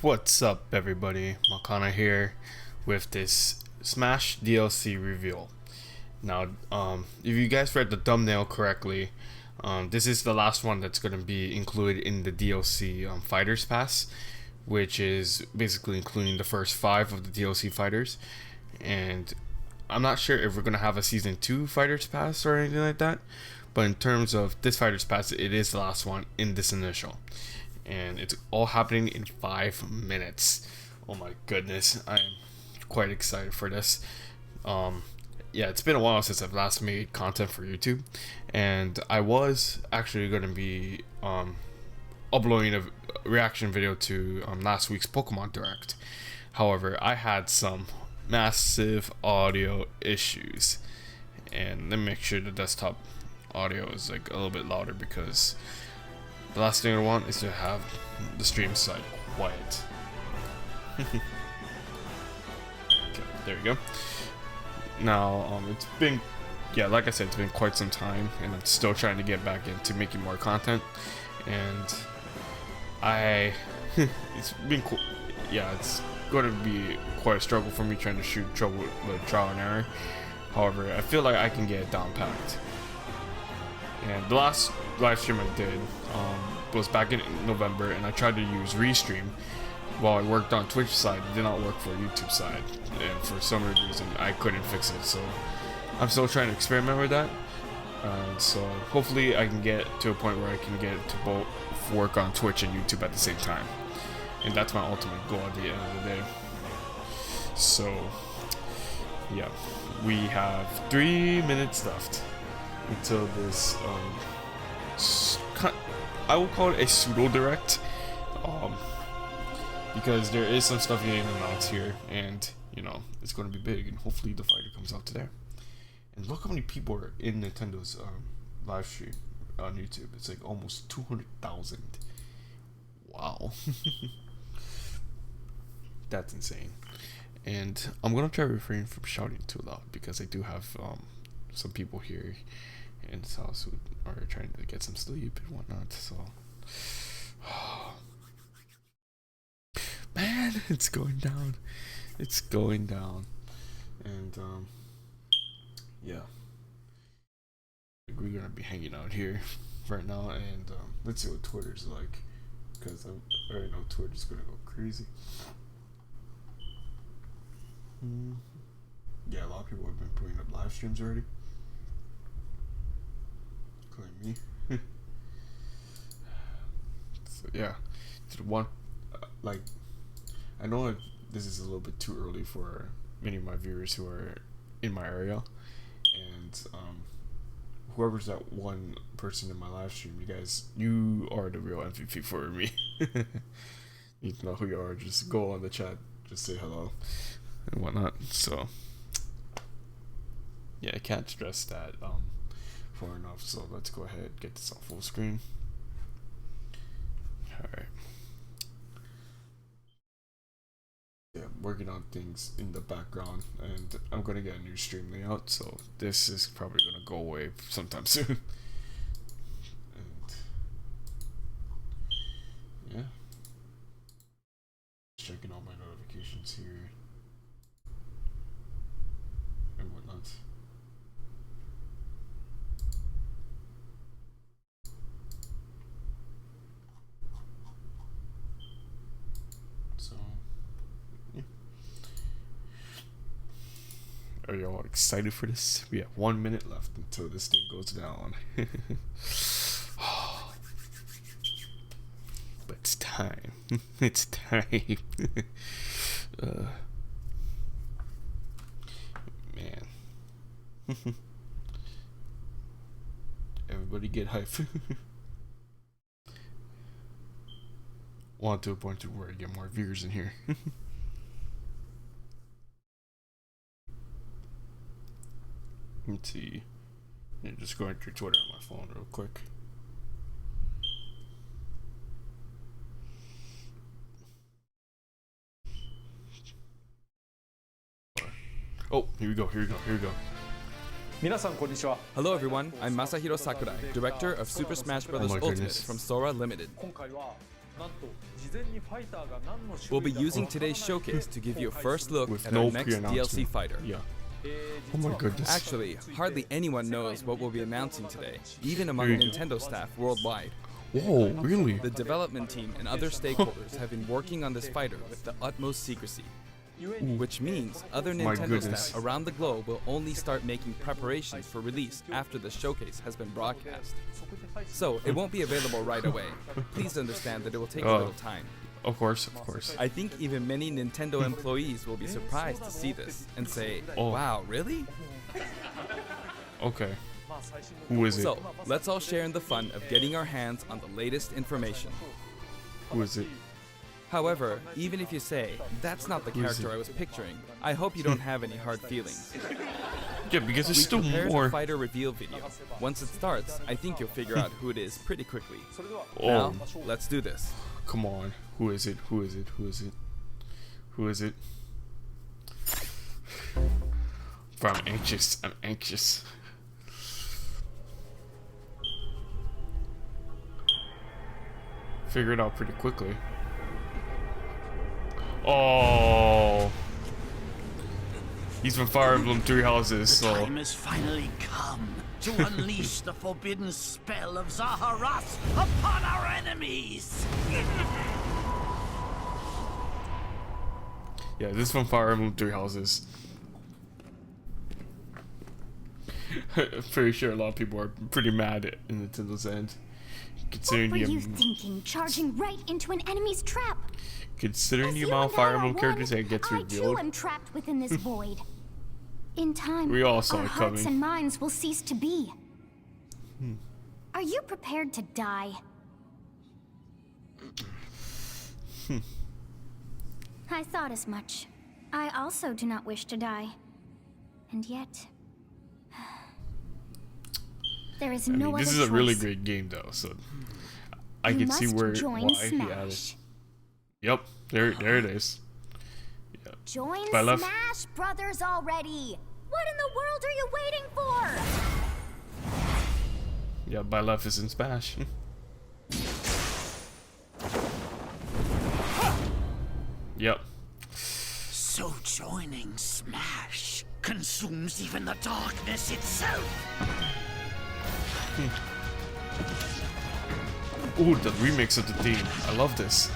What's up, everybody? Makana here with this Smash DLC reveal. Now, if you guys read the thumbnail correctly, this is the last one that's going to be included in the DLC Fighters Pass, which is basically including the first 5 of the DLC fighters. And I'm not sure if we're going to have a Season 2 Fighters Pass or anything like that, but in terms of this Fighters Pass, it is the last one in this initial. And it's all happening in 5 minutes. Oh my goodness, I'm quite excited for this. Yeah, it's been a while since I've last made content for YouTube, and I was actually going to be uploading a reaction video to last week's Pokemon Direct. However, I had some massive audio issues, and let me make sure the desktop audio is like a little bit louder, because the last thing I want is to have the stream side quiet. Okay, there we go. Now, it's been, yeah, like I said, it's been quite some time, and I'm still trying to get back into making more content. And it's been cool. Yeah, it's going to be quite a struggle for me trying to shoot trial and error. However, I feel like I can get it down packed. And the last live stream I did was back in November, and I tried to use Restream while I worked on Twitch side. It did not work for YouTube side, and for some reason I couldn't fix it. So I'm still trying to experiment with that. So hopefully I can get to a point where I can get to both work on Twitch and YouTube at the same time, and that's my ultimate goal at the end of the day. So yeah, we have 3 minutes left until this I will call it a pseudo direct, because there is some stuff getting announced here, and you know, it's going to be big, and hopefully the fighter comes out today. And look how many people are in Nintendo's live stream on YouTube. It's like almost 200,000. Wow. That's insane. And I'm gonna try to refrain from shouting too loud, because I do have some people here in this house who are trying to get some sleep and whatnot. So man, it's going down. It's going down. And yeah, we're gonna be hanging out here right now, and let's see what Twitter's like, because I already know Twitter's gonna go crazy. Yeah, a lot of people have been putting up live streams already. Including me. So yeah, to the one, like, I know this is a little bit too early for many of my viewers who are in my area, and whoever's that one person in my live stream, you are the real MVP for me. You know who you are. Just go on the chat, just say hello and whatnot. So yeah, I can't stress that far enough. So let's go ahead and get this on full screen. Alright. Yeah, I'm working on things in the background, and I'm gonna get a new stream layout, so this is probably gonna go away sometime soon. And yeah, checking all my notifications here and whatnot. So yeah. Are you all excited for this? We have 1 minute left until this thing goes down. But it's time. It's time. Man. Everybody get hype. Want to a point to where I get more viewers in here. Let's see. Yeah, just going through Twitter on my phone real quick. Oh, here we go. Hello everyone, I'm Masahiro Sakurai, director of Super Smash Bros. Ultimate from Sora Limited. We'll be using today's showcase to give you a first look With at no our next DLC pre-announcement. fighter. Yeah. Oh my goodness. Actually, hardly anyone knows what we'll be announcing today, even among Here you go. Nintendo staff worldwide. Whoa, really? The development team and other stakeholders have been working on this fighter with the utmost secrecy. Which means other My Nintendo goodness. staff around the globe will only start making preparations for release after the showcase has been broadcast. So, it won't be available right away. Please understand that it will take a little time. Of course, of course. I think even many Nintendo employees will be surprised to see this and say, wow, really? Okay. Who is it? So, let's all share in the fun of getting our hands on the latest information. Who is it? However, even if you say, that's not the Who is character it? I was picturing, I hope you don't have any hard feelings. Yeah, because there's We still prepared more. a fighter reveal video. Once it starts, I think you'll figure out who it is pretty quickly. Oh, Now, let's do this. come on. Who is it? Who is it? Who is it? Who is it? Bro, I'm anxious. I'm anxious. Figure it out pretty quickly. Oh, he's from Fire Emblem Three Houses, The so time has finally come to unleash the forbidden spell of Zaharas upon our enemies! yeah, this is from Fire Emblem Three Houses. I'm pretty sure a lot of people are pretty mad in Nintendo's end, considering What were the you thinking, charging right into an enemy's trap? considering As the you amount of and I Fire are Emblem one, characters that gets I too revealed. am trapped within this void. In time, We all saw our it hearts coming. and minds will cease to be. Are you prepared to die? I thought as much. I also do not wish to die. And yet... there is I no mean, this other is a really choice. great game, though, so I You can see must why join he added. Smash. Yep, there it is. Yeah. Join But I love- Smash Brothers already! What in the world are you waiting for? Yeah, by left is in Smash. Yep. So joining Smash consumes even the darkness itself! Ooh, the remix of the theme. I love this.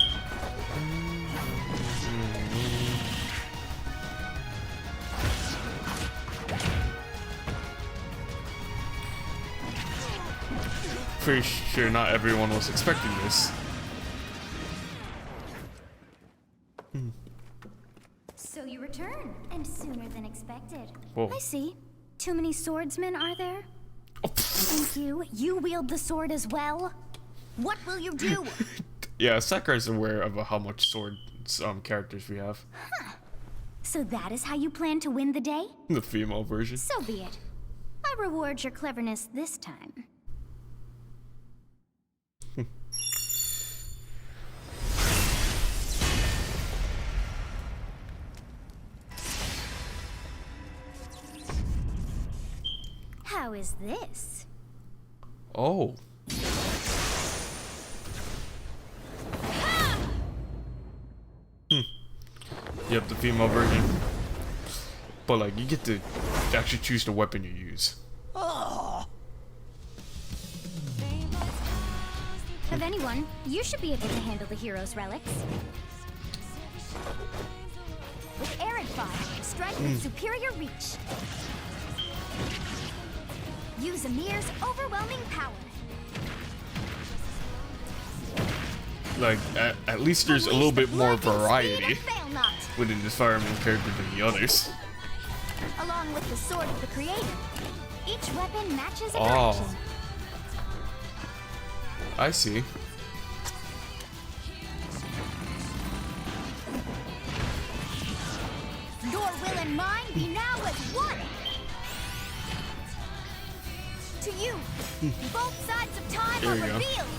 Pretty sure not everyone was expecting this. So you return, and sooner than expected. Whoa. I see. Too many swordsmen, are there? Oh, pfft. And you wield the sword as well? What will you do? Yeah, Sakurai's aware of how much sword characters we have. So that is how you plan to win the day? The female version. So be it. I reward your cleverness this time. How is this? Oh. Yep, the female version. But like, you get to actually choose the weapon you use. Of anyone, you should be able to handle the hero's relics. With Arid Fire, strike with superior reach. Use Amir's overwhelming power. Like, at least there's a little bit more variety Fail not, within this Fire Emblem character than the others. along with the sword of the creator. Each weapon matches a Oh. direction. I see. Your will and mine be now as one. To you, both sides of time There are we go. revealed.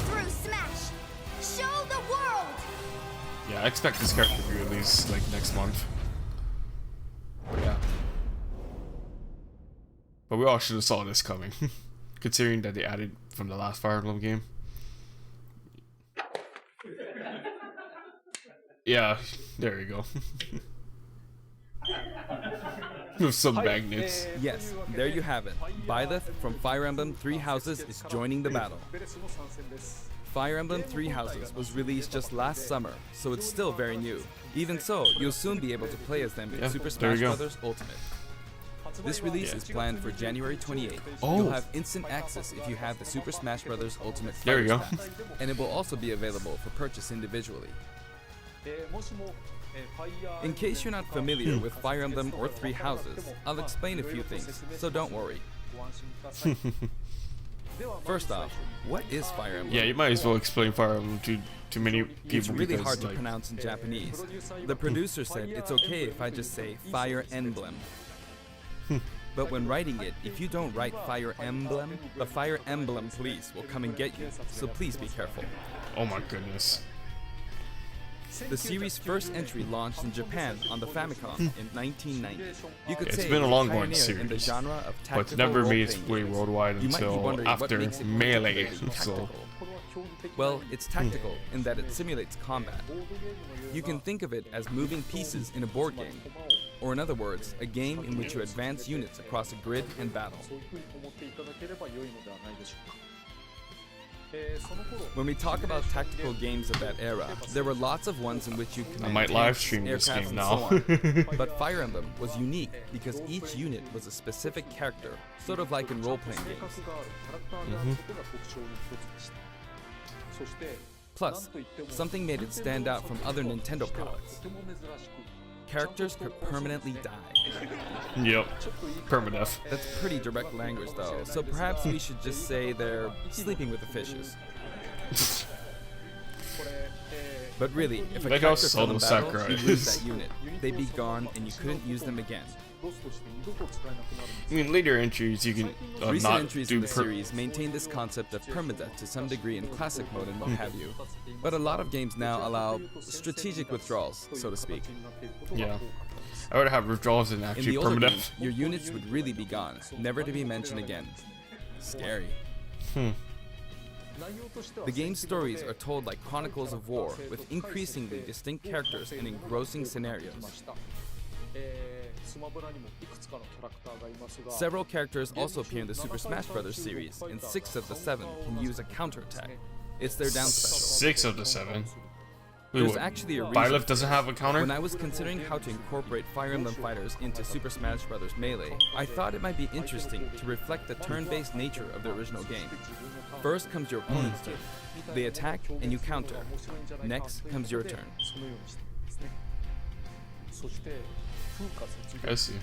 Through Smash, show the world. Yeah, I expect this character to be released like next month. But yeah. But we all should have saw this coming. Considering that they added from the last Fire Emblem game. Yeah, there you go. With some magnets. Yes, there you have it. Byleth from Fire Emblem Three Houses is joining the battle. Fire Emblem Three Houses was released just last summer, so it's still very new. Even so, you'll soon be able to play as them in Super Smash Bros. Ultimate. This release is planned for January 28th. You'll have instant access if you have the Super Smash Bros. Ultimate There you Fighters go. Pass, and it will also be available for purchase individually. In case you're not familiar with Fire Emblem or Three Houses, I'll explain a few things, so don't worry. First off, what is Fire Emblem? Yeah, you might as well explain Fire Emblem to many people. It's really because, hard to like, pronounce in Japanese. The producer said it's okay if I just say Fire Emblem. But when writing it, if you don't write Fire Emblem, the Fire Emblem police will come and get you, so please be careful. Oh my goodness. The series' first entry launched in Japan on the Famicom in 1990. You could It's say been a it long pioneered going in the series, genre of but tactical never made its role-playing way games. worldwide You might be until wondering what after makes it Melee. particularly So, tactical. Well, it's tactical in that it simulates combat. You can think of it as moving pieces in a board game, or in other words, a game in which you advance units across a grid and battle. When we talk about tactical games of that era, there were lots of ones in which you command I might live tanks, stream this aircraft, game and now. so on. But Fire Emblem was unique because each unit was a specific character, sort of like in role-playing games. Plus, something made it stand out from other Nintendo products. Characters could permanently die. Yep. Permadeath. That's pretty direct language though, so perhaps we should just say they're sleeping with the fishes. But really, if a Like how character fell in Soul battle, Sakurai you'd lose is. that unit. They'd be gone and you couldn't use them again. I mean, later entries you can Recent not entries do in the series maintain this concept of permadeath to some degree in classic mode and what have you. But a lot of games now allow strategic withdrawals, so to speak. Yeah. I would have withdrawals and In actually the older permadeath. games, your units would really be gone, never to be mentioned again. Scary. The game's stories are told like chronicles of war, with increasingly distinct characters and engrossing scenarios. Several characters also appear in the Super Smash Bros. Series, and 6 of the 7 can use a counterattack. It's their down special. 6 of the 7. Wait, There's what? actually a reason. Byleth doesn't have a counter? When I was considering how to incorporate Fire Emblem fighters into Super Smash Bros. Melee, I thought it might be interesting to reflect the turn-based nature of the original game. First comes your opponent's turn. They attack and you counter. Next comes your turn. I see.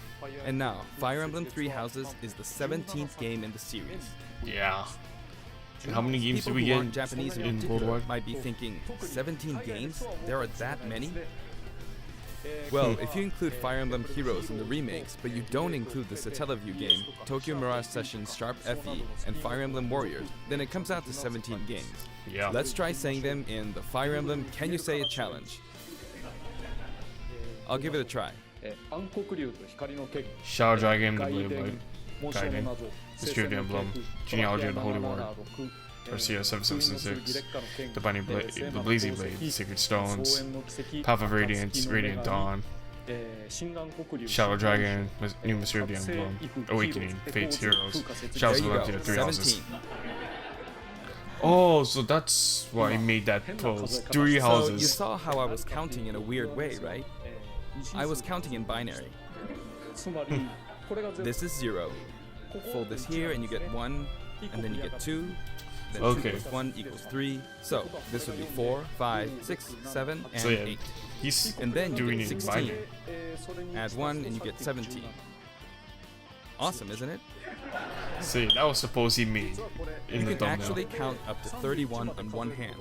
And now, Fire Emblem Three Houses is the 17th game in the series. Yeah. And how many games People do we who get aren't Japanese in in particular worldwide? might be thinking, 17 games? There are that many? Well, if you include Fire Emblem Heroes in the remakes, but you don't include the Satellaview game, Tokyo Mirage Sessions Sharp FE, and Fire Emblem Warriors, then it comes out to 17 games. Yeah. Let's try saying them in the Fire Emblem Can You Say It challenge. I'll give it a try. Shadow Dragon, the Blade Blade, Gaiden, Mystery of the Emblem, Genealogy of the Holy War, Garcia 776, the Binding Blade, the Blazing Blade, Sacred Stones, Path of Radiance, Radiant Dawn, Shadow Dragon, New Mystery of the Emblem, Awakening, Fate's Heroes, Shadows of There you Valentia, go, 3 houses. 17. Oh, so that's why I made that post. 3 So you houses. saw how I was counting in a weird way, right? I was counting in binary. This is 0. Fold this here and you get 1, and then you get 2. Then Okay. 2 plus 1 equals 3. So this would be 4, 5, 6, 7, and So yeah, 8. he's And then you doing get it in 16. binary. Add 1 and you get 17. Awesome, isn't it? See, that was supposed he made in You the can thumbnail. actually count up to 31 on one hand.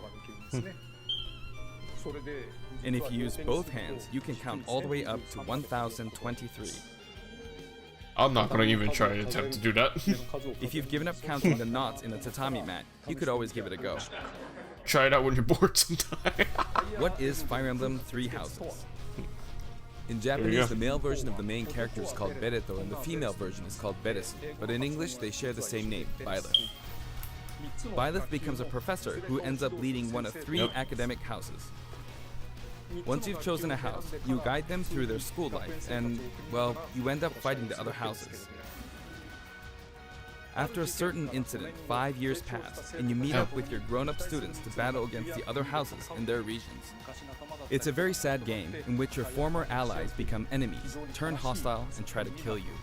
And if you use both hands, you can count all the way up to 1023. I'm not gonna even try to attempt to do that. If you've given up counting the knots in a tatami mat, you could always give it a go. Try it out when you're bored sometime. What is Fire Emblem Three Houses? In go. Japanese, the male version of the main character is called Bereto and the female version is called Beresu, but in English they share the same name, Byleth. Byleth becomes a professor who ends up leading one of 3 Yep. academic houses. Once you've chosen a house, you guide them through their school life, and, well, you end up fighting the other houses. After a certain incident, 5 years pass, and you meet up with your grown-up students to battle against the other houses in their regions. It's a very sad game in which your former allies become enemies, turn hostile, and try to kill you.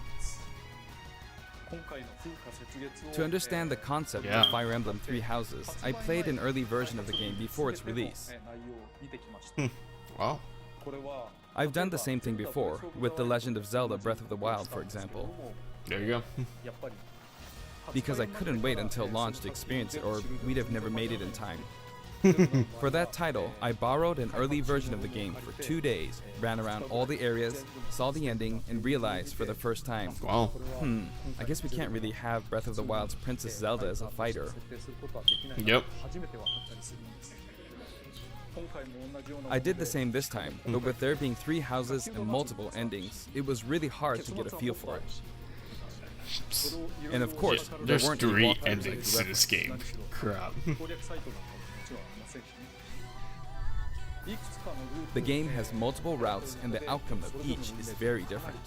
To understand the concept of Fire Emblem Three Houses, I played an early version of the game before its release. Wow. I've done the same thing before, with The Legend of Zelda Breath of the Wild, for example. There you go. Because I couldn't wait until launch to experience it, or we'd have never made it in time. For that title, I borrowed an early version of the game for 2 days, ran around all the areas, saw the ending, and realized for the first time, Wow. I guess we can't really have Breath of the Wild's Princess Zelda as a fighter. Yep. I did the same this time, but with there being 3 houses and multiple endings, it was really hard to get a feel for it. And of course, there There's weren't 3 walkthroughs like endings the to this game. Crap. The game has multiple routes, and the outcome of each is very different.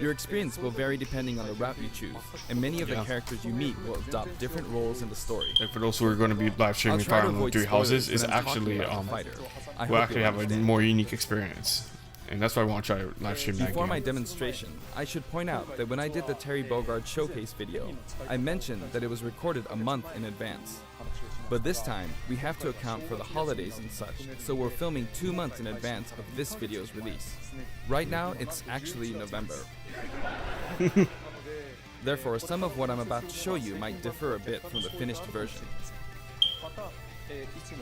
Your experience will vary depending on the route you choose, and many of the characters you meet will adopt different roles in the story. And for those who are going to be live streaming I'll try Fire to Emblem avoid Three Houses, spoilers is when I'm talking actually about the fighter. I will hope actually you'll have a understand. more unique experience, and that's why I want to try to live stream that Before my game. demonstration, I should point out that when I did the Terry Bogard showcase video, I mentioned that it was recorded a month in advance. But this time, we have to account for the holidays and such, so we're filming 2 months in advance of this video's release. Right now, it's actually November. Therefore, some of what I'm about to show you might differ a bit from the finished version.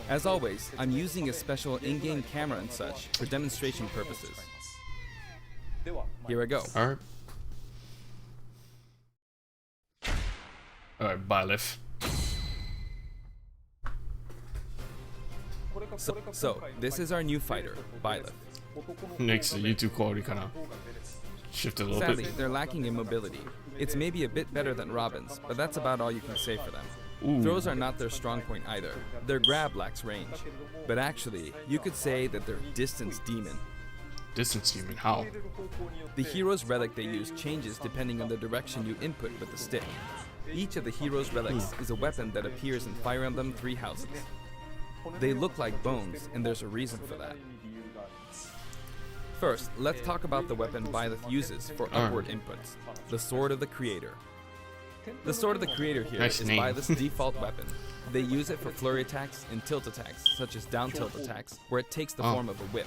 As always, I'm using a special in-game camera and such for demonstration purposes. Here I go. Alright. Alright, Ballast. So, this is our new fighter, Byleth. Makes the YouTube quality kind of shift a little Sadly, bit. they're lacking in mobility. It's maybe a bit better than Robin's, but that's about all you can say for them. Ooh. Throws are not their strong point either. Their grab lacks range. But actually, you could say that they're distance demon. Distance demon, how? The hero's relic they use changes depending on the direction you input with the stick. Each of the hero's relics is a weapon that appears in Fire Emblem Three Houses. They look like bones, and there's a reason for that. First, let's talk about the weapon Byleth uses for upward inputs, the Sword of the Creator. The Sword of the Creator here Nice is name. Byleth's default weapon. They use it for flurry attacks and tilt attacks, such as down tilt attacks, where it takes the form of a whip.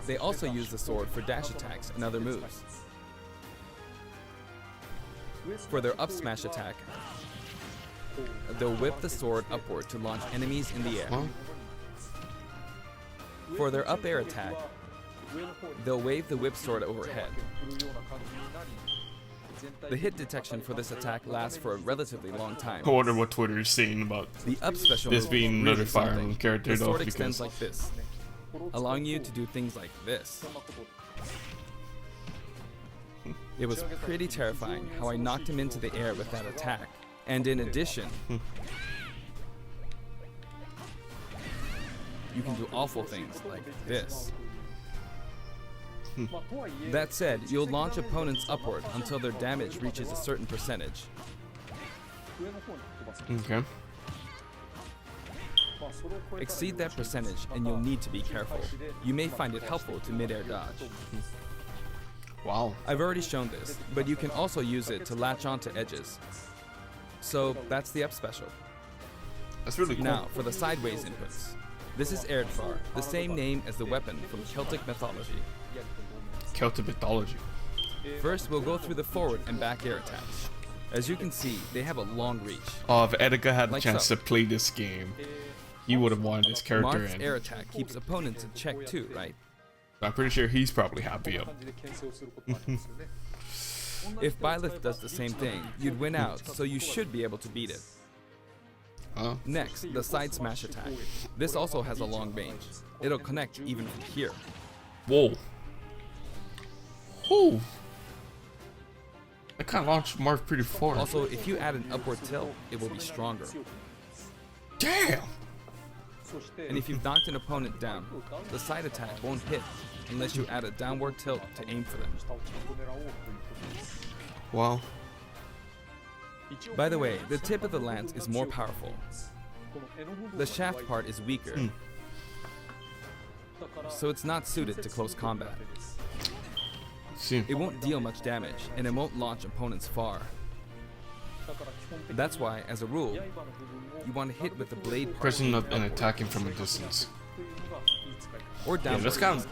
They also use the sword for dash attacks and other moves. For their up smash attack, they'll whip the sword upward to launch enemies in the air. Huh? For their up air attack, they'll wave the whip sword overhead. The hit detection for this attack lasts for a relatively long time. I wonder what Twitter is saying about The up special this move being is another really Fire something. Emblem character The though, sword extends because like this, allowing you to do things like this. It was pretty terrifying how I knocked him into the air with that attack. And in addition, you can do awful things like this. That said, you'll launch opponents upward until their damage reaches a certain percentage. okay. Exceed that percentage and you'll need to be careful. You may find it helpful to mid-air dodge. Wow. I've already shown this, but you can also use it to latch onto edges. So that's the up special. That's really cool. Now, for the sideways inputs. This is Erdvar, the same name as the weapon from Celtic mythology. Celtic mythology. First, we'll go through the forward and back air attacks. As you can see, they have a long reach. Oh, if Edgar had the Like chance so. to play this game, he would have wanted this character Marth's in. air attack keeps opponents in check too, right? I'm pretty sure he's probably happy up. If Byleth does the same thing, you'd win out, so you should be able to beat it. Next, the side smash attack. This also has a long range. It'll connect even from here. Whoa. Whoo. That kind of launched Marth pretty far. Also, if you add an upward tilt, it will be stronger. Damn. And if you've knocked an opponent down, the side attack won't hit unless you add a downward tilt to aim for them. Wow. By the way, the tip of the lance is more powerful. The shaft part is weaker, so it's not suited to close combat. See. It won't deal much damage, and it won't launch opponents far. That's why, as a rule, you want to hit with the blade part Pressing up and attacking from a distance. or downward. that's kind of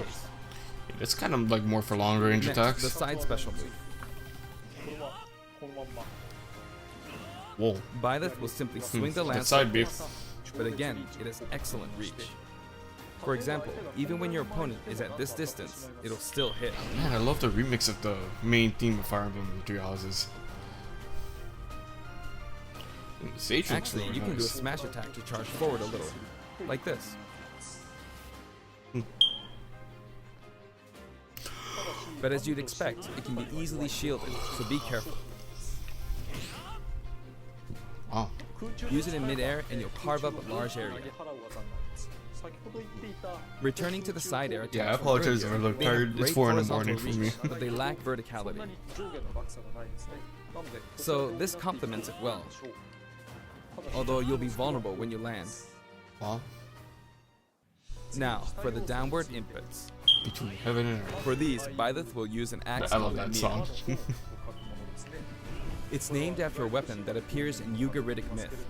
it's kind of like more for long range Next, attacks. the side special move. Whoa. Byleth will simply swing the That lance, side beef. but again, it has excellent reach. For example, even when your opponent is at this distance, it'll still hit. Man, I love the remix of the main theme of Fire Emblem Three Houses. And the stage looks Actually, really you can do a nice. smash attack to charge forward a little, like this. But as you'd expect, it can be easily shielded, so be careful. Wow. Use it in midair and you'll carve up a large area. Returning to the side air attacks Yeah, I from apologize if I earlier, look they have tired. It's great 4 in the horizontal morning for me. reach, but they lack verticality. So this complements it well, although you'll be vulnerable when you land. Wow. Now, for the downward inputs. Between heaven and earth. For these, Byleth will use an axe I love called that Neo. song. It's named after a weapon that appears in Ugaritic myth.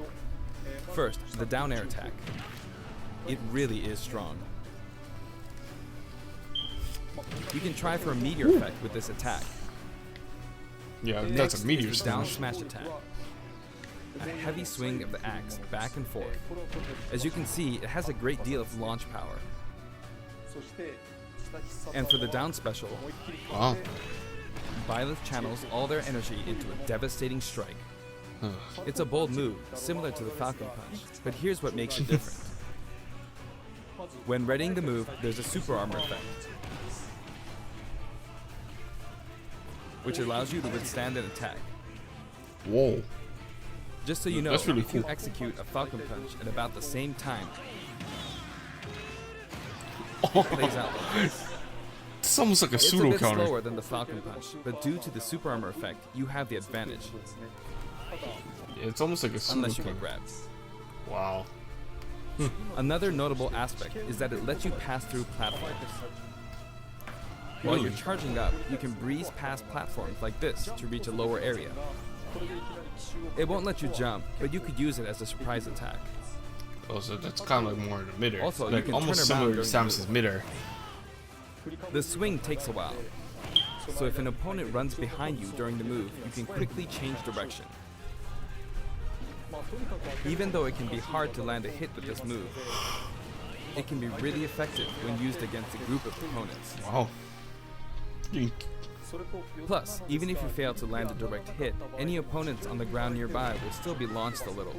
First, the down air attack. It really is strong. You can try for a meteor effect with this attack. Yeah, Next that's a meteor is the down smash. smash attack. A heavy swing of the axe back and forth. As you can see, it has a great deal of launch power. And for the down special, Wow. Byleth channels all their energy into a devastating strike. Ugh. It's a bold move, similar to the Falcon Punch, but here's what makes it different. When readying the move, there's a super armor effect, which allows you to withstand an attack. Whoa. Just so you know, That's really if you cool. execute a Falcon Punch at about the same time, it plays out like this. It's almost like a It's a pseudo bit counter. slower than the Falcon Punch, but due to the super armor effect, you have the advantage, It's almost like a pseudo unless you get counter. grabbed. Wow. Another notable aspect is that it lets you pass through platforms. While you're charging up, you can breeze past platforms like this to reach a lower area. It won't let you jump, but you could use it as a surprise attack. Oh, so that's kind of like more in the midair. Also, you like can almost turn around similar to during the Samus's midair. The swing takes a while, so if an opponent runs behind you during the move, you can quickly change direction. Even though it can be hard to land a hit with this move, it can be really effective when used against a group of opponents. Wow. You- Plus, even if you fail to land a direct hit, any opponents on the ground nearby will still be launched a little.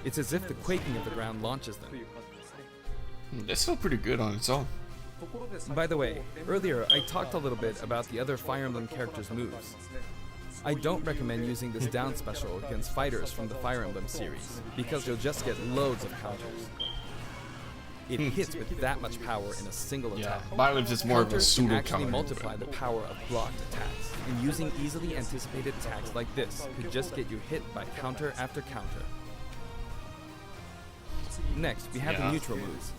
It's as if the quaking of the ground launches them. That's still pretty good on its own. By the way, earlier I talked a little bit about the other Fire Emblem characters' moves. I don't recommend using this down special against fighters from the Fire Emblem series, because you'll just get loads of counters. It hits with that much power in a single Yeah, attack. Byleth is more of a Counters can pseudo actually counter. multiply the power of blocked attacks, and using easily anticipated attacks like this could just get you hit by counter after counter. Next, we have Yeah. the neutral moves.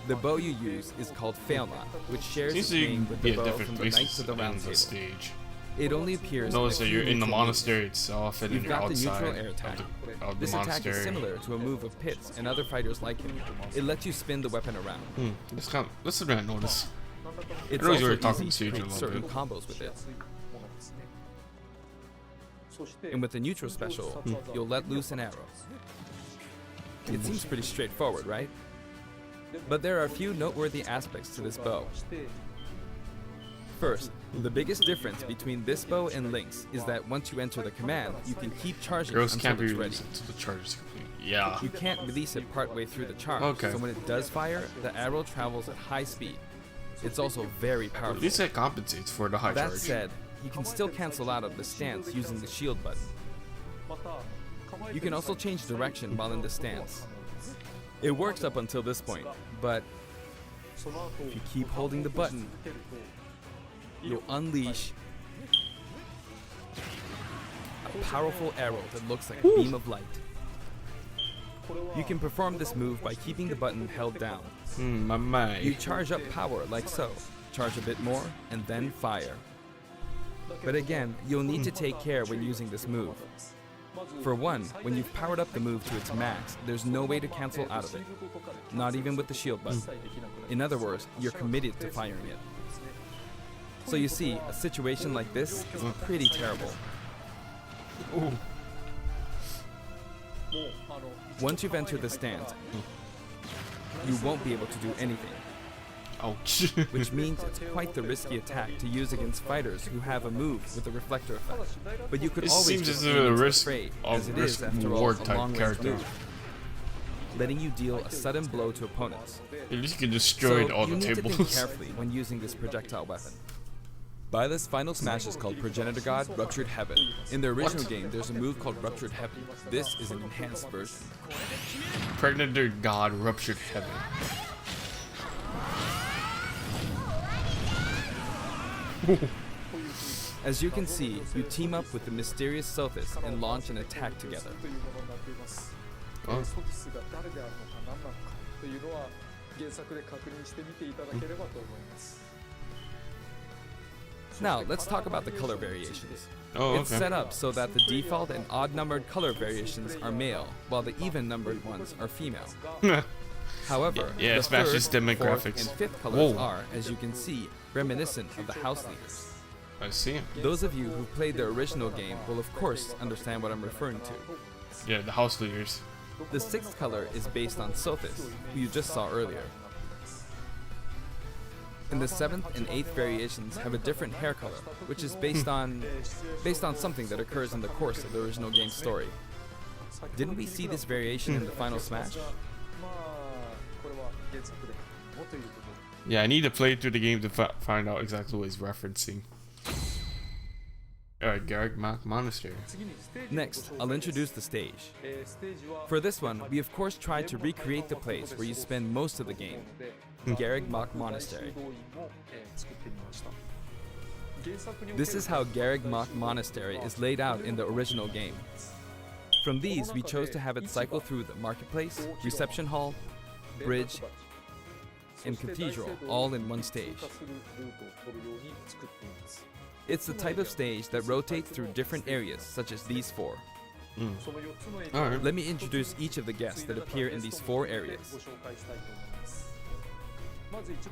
The bow you use is called Fail Not, which shares Seems its like you name can with be the at bow different from the Knights places of the in Round the Table. stage. It only appears Notice in that a you're few in the neutral moves. monastery itself and then You've you're got the outside neutral air attack. of the This attack monastery. is similar to a move of Pit's and other fighters like him. It lets you spin the weapon around. This kind of, this is what I noticed. It's I know you also were talking easy to Sage a create little certain bit. combos with it. And with the neutral special, you'll let loose an arrow. It seems pretty straightforward, right? But there are a few noteworthy aspects to this bow. First, the biggest difference between this bow and Link's is that once you enter the command, you can keep charging Girls until can't be it's ready. released until the charge is complete. Yeah. You can't release it partway through the charge, Okay. so when it does fire, the arrow travels at high speed. It's also very At powerful. least that compensates for the high That charge. said, you can still cancel out of the stance using the shield button. You can also change direction while in the stance. It works up until this point, but if you keep holding the button, you'll unleash a powerful arrow that looks like a beam of light. You can perform this move by keeping the button held down. You charge up power like so, charge a bit more, and then fire. But again, you'll need to take care when using this move. For one, when you've powered up the move to its max, there's no way to cancel out of it. Not even with the shield button. In other words, you're committed to firing it. So you see, a situation like this is pretty terrible. Once you've entered the stance, you won't be able to do anything. Ouch. Which means it's quite the risky attack to use against fighters who have a move with a reflector effect. But you could It always seems just as if aim a into the risk fray, of as it is, risk after all, reward a type long-range character. move, letting you deal a sudden blow to opponents. At least you can destroy So all you the need to think tables. carefully when using this projectile weapon. Byleth's final smash is called Progenitor God Ruptured Heaven. In the original game, there's a move called Ruptured Heaven. This is an enhanced version. Predator God Ruptured Heaven. As you can see, you team up with the mysterious Sothis and launch an attack together. Oh. Now, let's talk about the color variations. Oh, It's set up so that the default and odd-numbered color variations are male, while the even-numbered ones are female. However, Yeah, the Smash third, is demo fourth, graphics. and fifth colors Whoa. are, as you can see, reminiscent of the house leaders. I see. Those of you who played the original game will of course understand what I'm referring to. Yeah, the house leaders. The sixth color is based on Sothis, who you just saw earlier. And the seventh and eighth variations have a different hair color, which is based on something that occurs in the course of the original game's story. Didn't we see this variation in the final Smash? Yeah, I need to play through the game to find out exactly what he's referencing. Alright, Garrick Monastery. Next, I'll introduce the stage. For this one, we of course tried to recreate the place where you spend most of the game, Garrick Monastery. This is how Garrick Monastery is laid out in the original game. From these, we chose to have it cycle through the marketplace, reception hall, bridge, and cathedral, all in one stage. It's the type of stage that rotates through different areas, such as these four. Alright. Let me introduce each of the guests that appear in these four areas.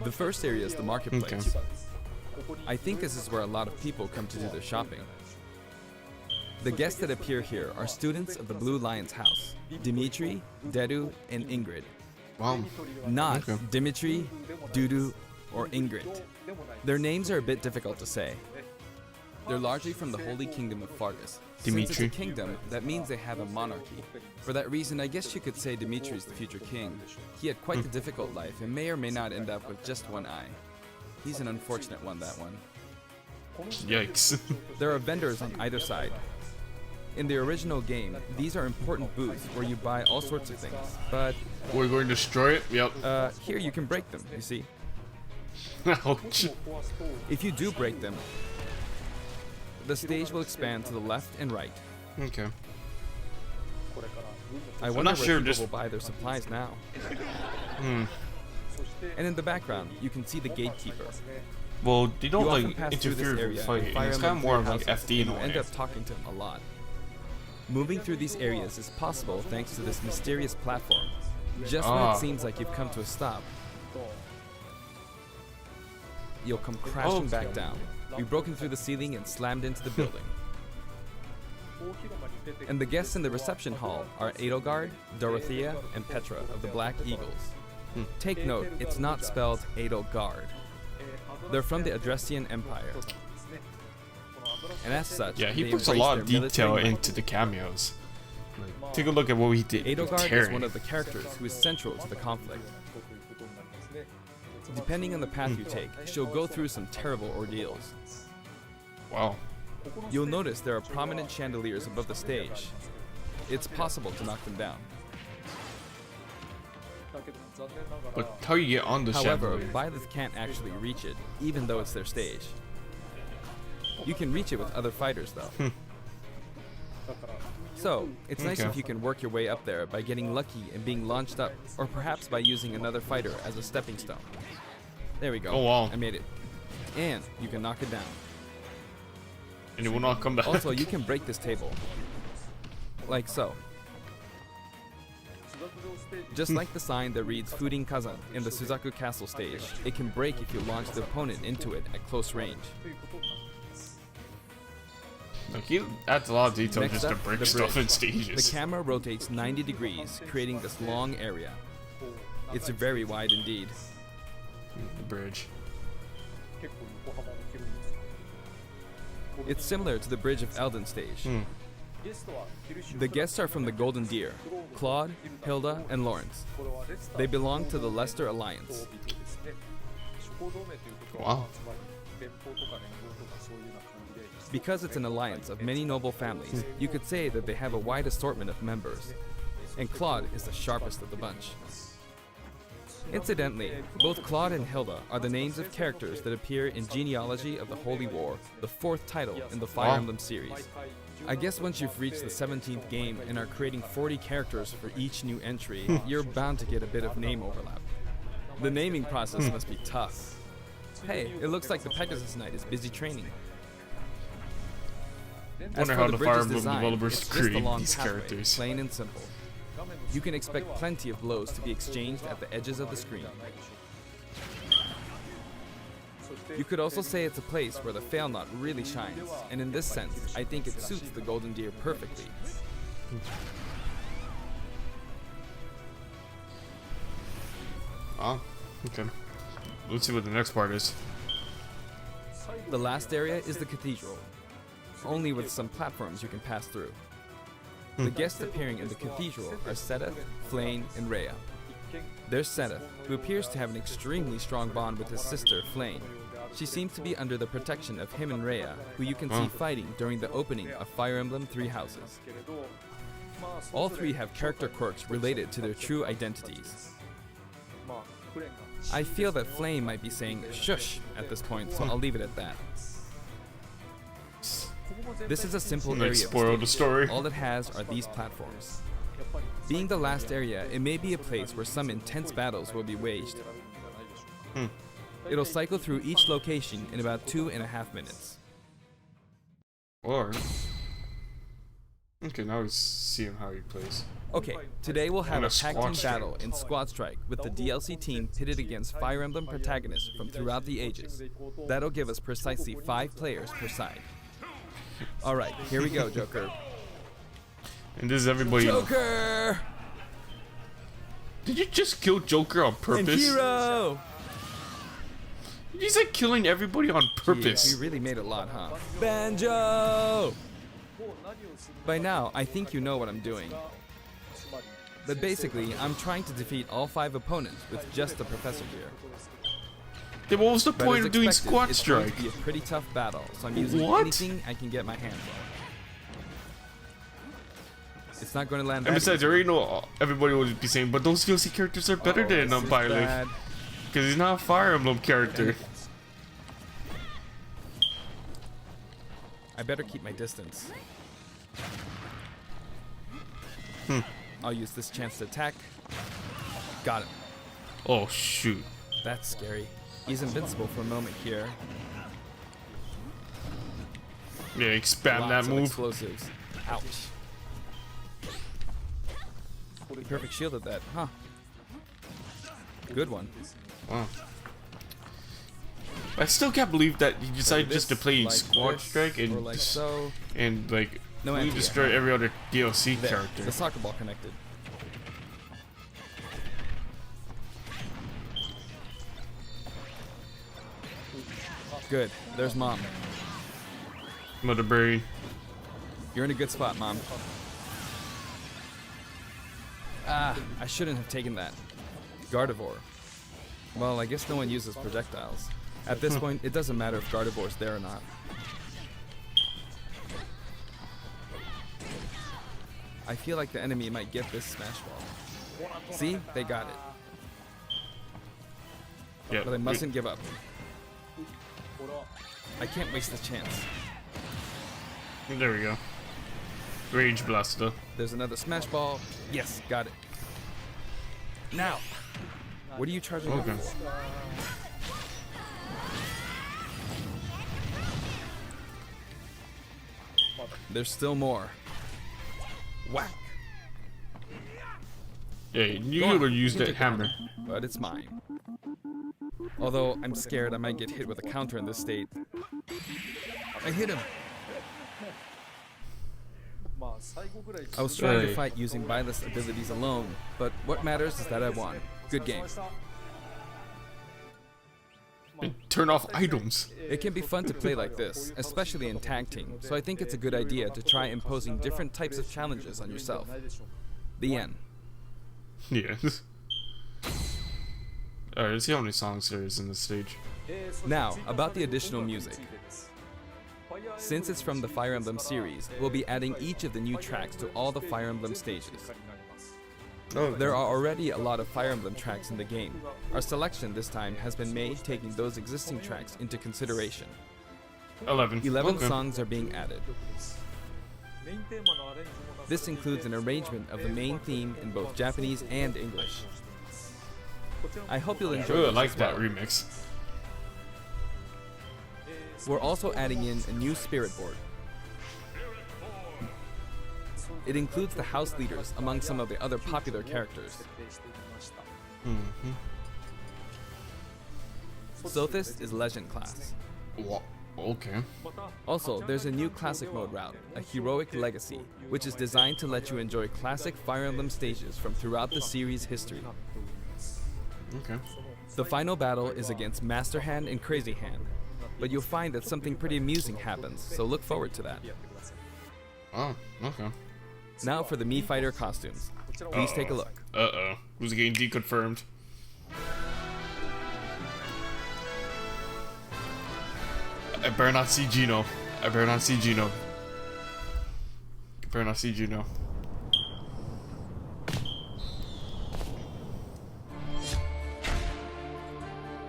The first area is the marketplace. I think this is where a lot of people come to do their shopping. The guests that appear here are students of the Blue Lion's house, Dimitri, Dedu, and Ingrid. Wow. Not Okay. Dimitri, Dudu, or Ingrid. Their names are a bit difficult to say. They're largely from the Holy Kingdom of Fargus. Since Dimitri. it's a kingdom, that means they have a monarchy. For that reason, I guess you could say Dimitri is the future king. He had quite the difficult life and may or may not end up with just one eye. He's an unfortunate one, that one. Yikes. There are vendors on either side. In the original game, these are important booths where you buy all sorts of things, but We're going to destroy it? Yep. here you can break them, you see. Ouch. If you do break them, the stage will expand to the left and right. Okay. I wonder not where sure people just- will buy their supplies now. And in the background, you can see the gatekeeper. Well, they don't You often like pass through this interfere area with in fighting. Fire It's Emblem kind of more Three like Houses, FD in and a you end way. up talking to him a lot. Moving through these areas is possible thanks to this mysterious platform. Just when Ah. it seems like you've come to a stop, you'll come crashing back down. You've broken through the ceiling and slammed into the building. And the guests in the reception hall are Edelgard, Dorothea, and Petra of the Black Eagles. Take note, it's not spelled Edelgard. They're from the Adressian Empire. And as such, Yeah, he they puts a embrace lot their of detail military might. into the cameos. Like, take a look at what he did with Edelgard is Terry. one of the characters who is central to the conflict. Depending on the path you take, she'll go through some terrible ordeals. Wow. You'll notice there are prominent chandeliers above the stage. it's possible to knock them down. But how you get on the However, chandelier? Byleth can't actually reach it, even though it's their stage. You can reach it with other fighters, though. So, it's nice Okay. if you can work your way up there by getting lucky and being launched up, or perhaps by using another fighter as a stepping stone. There we go. Oh, wow. I made it. And you can knock it down. And it will not come back. Also, you can break this table. Like so. Just like the sign that reads Furin Kazan in the Suzaku Castle stage, it can break if you launch the opponent into it at close range. Like, he adds a lot of detail Next just to up, break the stuff bridge. in stages. The camera rotates 90 degrees, creating this long area. It's very wide indeed. The bridge. It's similar to the Bridge of Elden stage. The guests are from the Golden Deer, Claude, Hilda, and Lawrence. They belong to the Leicester Alliance. Wow. Because it's an alliance of many noble families, you could say that they have a wide assortment of members. And Claude is the sharpest of the bunch. Incidentally, both Claude and Hilda are the names of characters that appear in Genealogy of the Holy War, the 4th title in the Fire Emblem series. I guess once you've reached the 17th game and are creating 40 characters for each new entry, you're bound to get a bit of name overlap. The naming process must be tough. Hey, it looks like the Pegasus Knight is busy training. As Wonder for how the the bridge's Fire Emblem design, developers it's just a create long these pathway, characters. plain and simple. You can expect plenty of blows to be exchanged at the edges of the screen. You could also say it's a place where the fail knot really shines, and in this sense, I think it suits the Golden Deer perfectly. Ah, okay. Let's see what the next part is. The last area is the cathedral, only with some platforms you can pass through. The guests appearing in the cathedral are Sedith, Flayn, and Rhea. There's Sedith, who appears to have an extremely strong bond with his sister, Flayn. She seems to be under the protection of him and Rhea, who you can see fighting during the opening of Fire Emblem Three Houses. All three have character quirks related to their true identities. I feel that Flayn might be saying shush at this point, so I'll leave it at that. This is a simple Like, area of spoil the stage. story. All it has are these platforms. Being the last area, it may be a place where some intense battles will be waged. It'll cycle through each location in about 2.5 minutes. Or... Okay, now we see how he plays. Okay, today we'll have And a a tag squad team strike. battle in Squad Strike with the DLC team pitted against Fire Emblem protagonists from throughout the ages. That'll give us precisely 5 players per side. Alright, here we go, Joker. And this is everybody. Joker! Did you just kill Joker on And purpose? Hero! He's like killing everybody on purpose. Jeez, we really made a lot, huh? Banjo! By now, I think you know what I'm doing. But basically, I'm trying to defeat all 5 opponents with just the Professor here. Then what was the But point as of doing expected, Squad it's going Strike? to be a pretty tough battle, so I'm using What? anything I can get my hands on. It's not going to land And that besides, I easy. already know everybody would be saying, but those DLC characters are better than This is Byleth. bad. Because he's not a Fire Emblem character. I better keep my distance. I'll use this chance to attack. Got him. Oh, shoot. That's scary. He's invincible for a moment here. Yeah, expand Lots that of move. explosives. Ouch. Perfect shielded that, huh? Good one. Wow. I still can't believe that he decided just to This, play like Squad this, Strike or and like so. and like No really idea. destroy every other DLC There, character. the soccer ball connected. Good. There's Mom. Mother Brain. You're in a good spot, Mom. Ah, I shouldn't have taken that. Gardevoir. Well, I guess no one uses projectiles. At this point, it doesn't matter if Gardevoir's there or not. I feel like the enemy might get this smash ball. See? They got it. Yeah. But I mustn't give up. I can't waste this chance. There we go. Rage Blaster. There's another smash ball. Yes, got it. Now, what are you charging up Okay. for? There's still more. Whack. Yeah, you Go on, could have used you can that take the hammer. But it's mine. Although I'm scared I might get hit with a counter in this state. I hit him. I was trying to Right. fight using Ballast abilities alone, but what matters is that I won. Good game. Turn off items. It can be fun to play like this, especially in tag team, so I think it's a good idea to try imposing different types of challenges on yourself. The end. Yeah. Alright, let's see how many songs there is in this stage. Now, about the additional music. Since it's from the Fire Emblem series, we'll be adding each of the new tracks to all the Fire Emblem stages. There are already a lot of Fire Emblem tracks in the game. Our selection this time has been made taking those existing tracks into consideration. 11. 11 Okay. songs are being added. This includes an arrangement of the main theme in both Japanese and English. I hope you'll I enjoy really this like as that well. remix. We're also adding in a new spirit board. It includes the house leaders among some of the other popular characters. Sothis is legend class. Okay. Also, there's a new classic mode route, a heroic legacy, which is designed to let you enjoy classic Fire Emblem stages from throughout the series' history. Okay. The final battle is against Master Hand and Crazy Hand, but you'll find that something pretty amusing happens, so look forward to that. Oh, okay. Now for the Mii Fighter costumes. Please take a look. Uh-oh. Who's getting deconfirmed? I better not see Gino. I better not see Gino. I better not see Gino.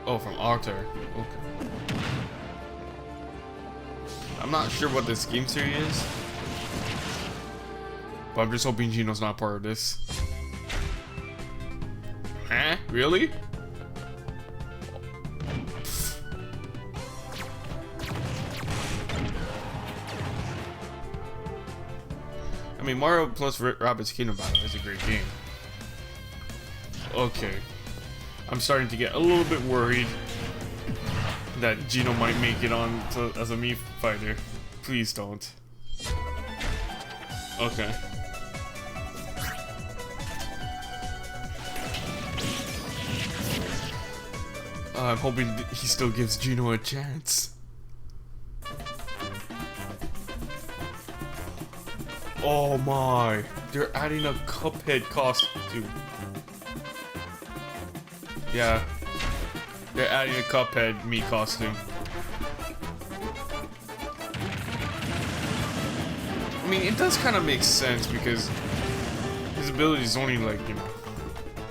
Oh, from Arthur. Okay. I'm not sure what this game series is, but I'm just hoping Gino's not part of this. Huh? Really? I mean, Mario plus Rabbids Kingdom Battle is a great game. Okay. I'm starting to get a little bit worried that Gino might make it on as a Mii fighter. Please don't. Okay. I'm hoping he still gives Gino a chance. Oh my! They're adding a Cuphead costume. Yeah. They're adding a Cuphead Mii costume. I mean, it does kind of make sense because his ability is only like, you know,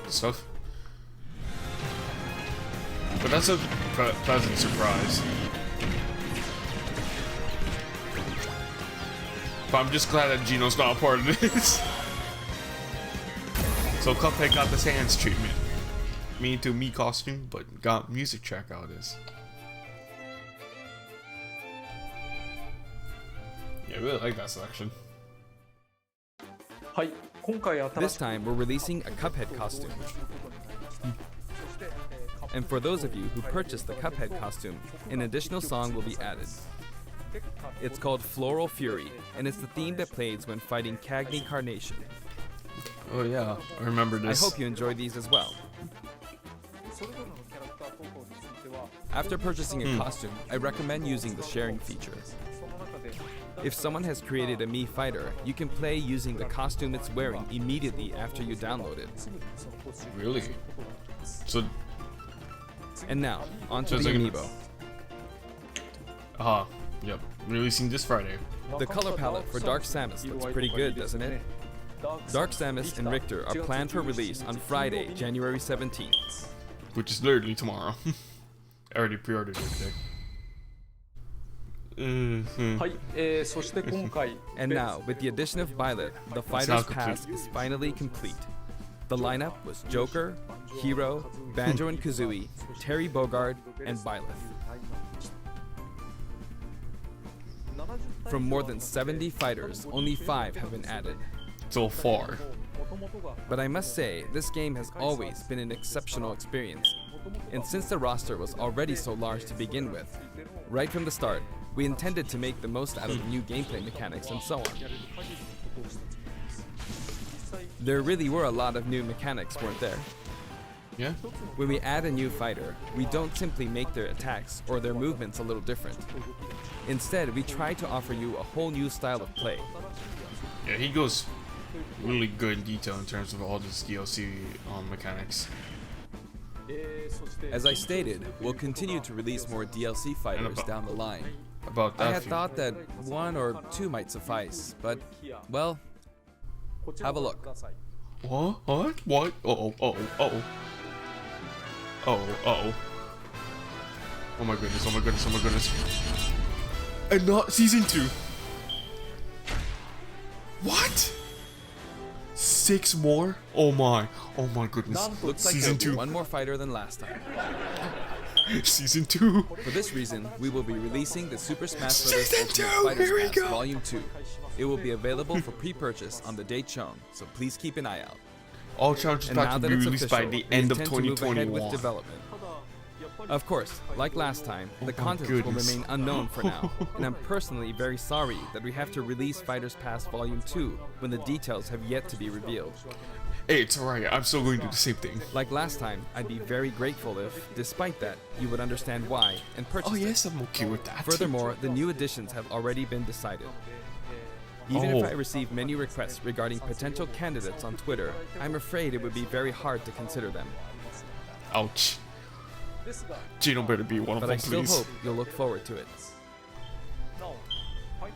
stuff. But that's a pleasant surprise. But I'm just glad that Gino's not a part of this. So Cuphead got the Sans treatment. Me to Mii costume, but got music track out of this. Yeah, I really like that selection. This time, we're releasing a Cuphead costume. And for those of you who purchased the Cuphead costume, an additional song will be added. It's called Floral Fury, and it's the theme that plays when fighting Cagney Carnation. Oh yeah, I remember I this. hope you enjoy these as well. After purchasing a costume, I recommend using the sharing feature. If someone has created a Mii fighter, you can play using the costume it's wearing immediately after you download it. Really? So, And now, onto Just the like amiibo. yep, releasing this Friday. The color palette for Dark Samus looks pretty good, doesn't it? Dark Samus and Richter are planned for release on Friday, January 17th. Which is literally tomorrow. I already pre-ordered it today. And now, with the addition of Byleth, the Fighter's Pass is finally complete. The lineup was Joker, Hero, Banjo and Kazooie, Terry Bogard, and Byleth. From more than 70 fighters, only 5 have been added. So far. But I must say, this game has always been an exceptional experience. And since the roster was already so large to begin with, right from the start, we intended to make the most out of the new gameplay mechanics and so on. There really were a lot of new mechanics, weren't there? Yeah. When we add a new fighter, we don't simply make their attacks or their movements a little different. Instead, we try to offer you a whole new style of play. Yeah, he goes really good in detail in terms of all this DLC mechanics. As I stated, we'll continue to release more DLC fighters down the line. About that, I had thought that 1 or 2 might suffice, but, well, have a look. What? What? What? Oh, oh, oh. Oh, oh. Oh my goodness, oh my goodness, oh my goodness. And not season 2. What? 6 more? Oh my goodness. Looks like Season there'll be 2. 1 more fighter than last time. Season 2. For this reason, we will be releasing the Super Smash Bros. Season Ultimate 2, Fighters here we Pass go. Volume 2. It will be available for pre-purchase on the date shown, so please keep an eye out. All challenges And now packs will that be it's released official, by the we end of intend to move ahead with 2021. development. Of course, like last time, the contents will goodness. remain unknown for now, and I'm personally very sorry that we have to release Fighters Pass Volume 2 when the details have yet to be revealed. Hey, it's alright. I'm still going to do the same thing. Like last time, I'd be very grateful if, despite that, you would understand why and purchase Oh it. yes, I'm okay with that. Furthermore, the new additions have already been decided. Even if I receive many requests regarding potential candidates on Twitter, I'm afraid it would be very hard to consider them. Ouch. Gino better be one of But them, I still please. hope you'll look forward to it.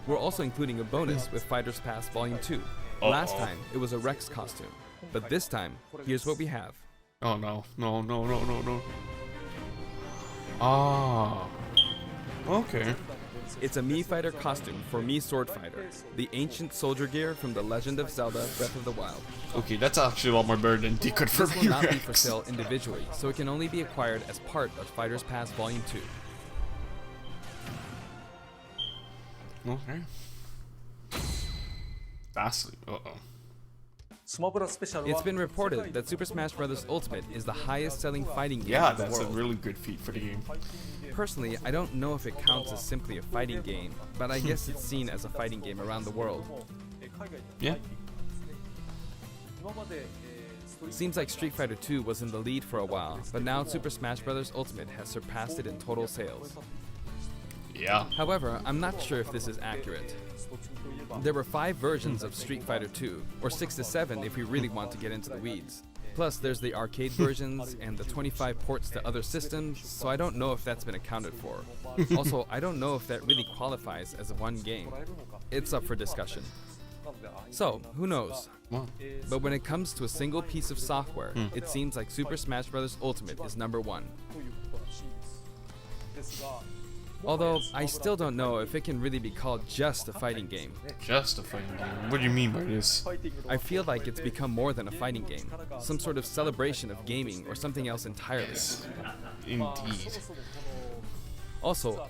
We're also including a bonus with Fighters Pass Volume 2. Last time, it was a Rex costume. But this time, here's what we have. Oh no, no, no, no, no, no. Ah. Okay. It's a Mii Fighter costume for Mii Sword Fighter, the ancient soldier gear from The Legend of Zelda Breath of the Wild. Okay, that's actually a lot more better than Decode for This will not be for Rex. sale individually, so it can only be acquired as part of Fighters Pass Volume 2. Okay. Vastly. Uh-oh. It's been reported that Super Smash Bros. Ultimate is the highest selling fighting game Yeah, in the that's a world. really good feat for the game. Personally, I don't know if it counts as simply a fighting game, but I guess it's seen as a fighting game around the world. Yeah. Seems like Street Fighter 2 was in the lead for a while, but now Super Smash Bros. Ultimate has surpassed it in total sales. Yeah. However, I'm not sure if this is accurate. There were 5 versions of Street Fighter 2, or 6 to 7 if we really want to get into the weeds. Plus, there's the arcade versions and the 25 ports to other systems, so I don't know if that's been accounted for. Also, I don't know if that really qualifies as one game. It's up for discussion. So, who knows? Wow. But when it comes to a single piece of software, it seems like Super Smash Bros. Ultimate is number 1. Although, I still don't know if it can really be called just a fighting game. Just a fighting game. What do you mean by this? I feel like it's become more than a fighting game, some sort of celebration of gaming or something else entirely. Indeed. Also,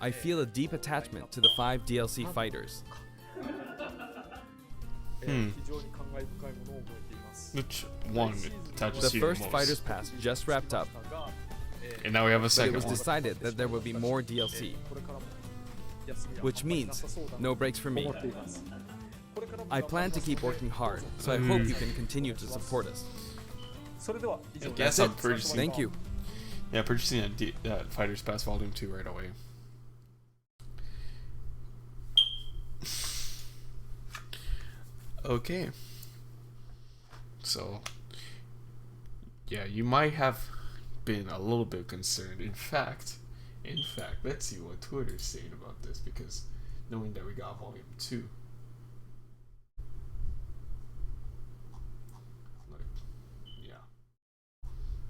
I feel a deep attachment to the 5 DLC fighters. Which one attaches The to you first most? Fighters Pass just wrapped up, And now we have a but it second was one. decided that there would be more DLC, which means no breaks for me. I plan to keep working hard, so I hope you can continue to support us. I guess I'm purchasing. Thank you. Yeah, purchasing that Fighters Pass Volume 2 right away. Okay. So, yeah, you might have been a little bit concerned. In fact, let's see what Twitter's saying about this, because knowing that we got Volume 2.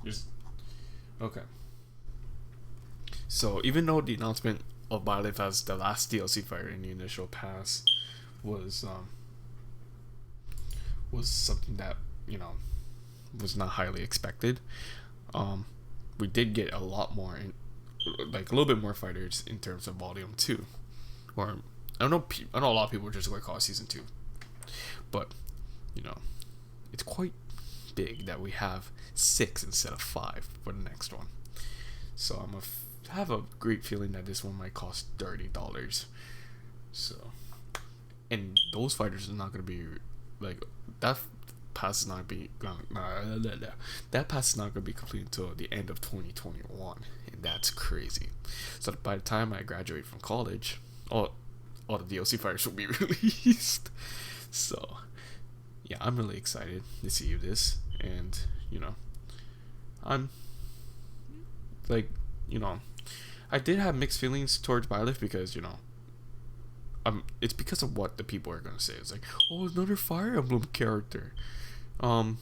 Just okay. So even though the announcement of Ballast as the last DLC fighter in the initial pass was something that, you know, was not highly expected, we did get a lot more, like a little bit more fighters in terms of Volume 2. Or I know a lot of people are just going to call it Season 2, but you know, it's quite big that we have 6 instead of 5 for the next one. So I'm gonna have a great feeling that this one might cost $30. So, and those fighters are not gonna be like that. Pass is not be that pass is not gonna be complete until the end of 2021, and that's crazy. So by the time I graduate from college, all the DLC fighters will be released. So yeah, I'm really excited to see this, and you know, I'm like, you know, I did have mixed feelings towards Byleth because, you know, it's because of what the people are gonna say. It's like, oh, another Fire Emblem character, and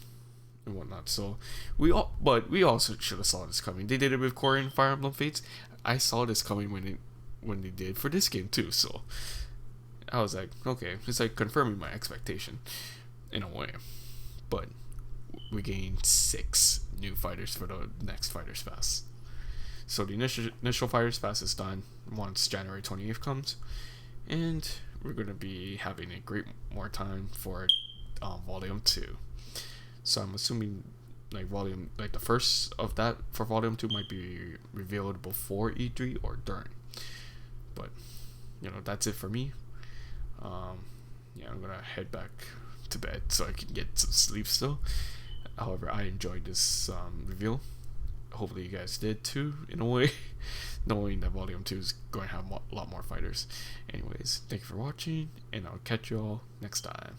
whatnot. So we also should have saw this coming. They did it with Korean Fire Emblem Fates. I saw this coming when they did for this game too. So I was like, okay, it's like confirming my expectation in a way. But we gained 6 new fighters for the next Fighters Pass. So the initial Fighters Pass is done once January 28th comes, and we're gonna be having a great more time for Volume 2. So I'm assuming like the first of that for Volume 2 might be revealed before E3 or during. But you know, that's it for me. Yeah, I'm gonna head back to bed so I can get some sleep still. However, I enjoyed this reveal. Hopefully you guys did too, in a way, knowing that Volume 2 is going to have a lot more fighters. Anyways, thank you for watching, and I'll catch you all next time.